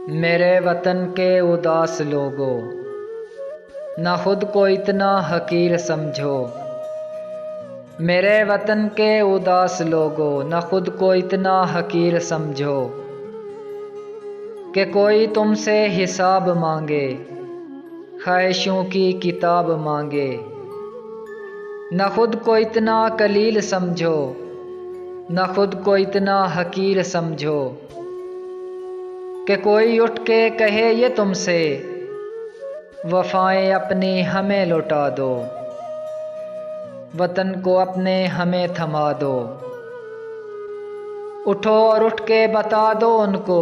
میرے وطن کے اداس لوگو، نہ خود کو اتنا حقیر سمجھو۔ میرے وطن کے اداس لوگو، نہ خود کو اتنا حقیر سمجھو کہ کوئی تم سے حساب مانگے، خواہشوں کی کتاب مانگے۔ نہ خود کو اتنا قلیل سمجھو، نہ خود کو اتنا حقیر سمجھو کہ کوئی اٹھ کے کہے یہ تم سے، وفائیں اپنی ہمیں لوٹا دو، وطن کو اپنے ہمیں تھما دو۔ اٹھو اور اٹھ کے بتا دو ان کو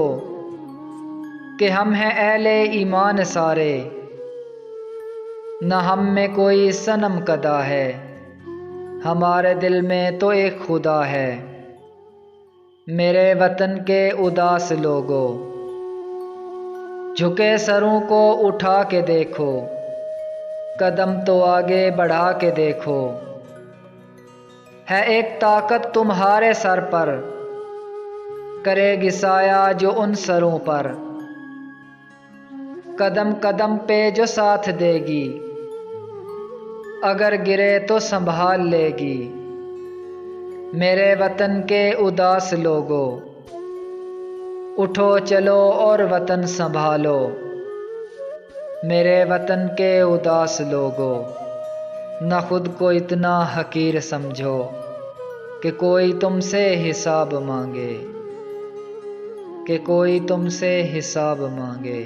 کہ ہم ہیں اہل ایمان سارے، نہ ہم میں کوئی صنم کدا ہے، ہمارے دل میں تو ایک خدا ہے۔ میرے وطن کے اداس لوگو، جھکے سروں کو اٹھا کے دیکھو، قدم تو آگے بڑھا کے دیکھو۔ ہے ایک طاقت تمہارے سر پر، کرے گی سایہ جو ان سروں پر، قدم قدم پہ جو ساتھ دے گی، اگر گرے تو سنبھال لے گی۔ میرے وطن کے اداس لوگو، اٹھو چلو اور وطن سنبھالو۔ میرے وطن کے اداس لوگو، نہ خود کو اتنا حقیر سمجھو کہ کوئی تم سے حساب مانگے، کہ کوئی تم سے حساب مانگے۔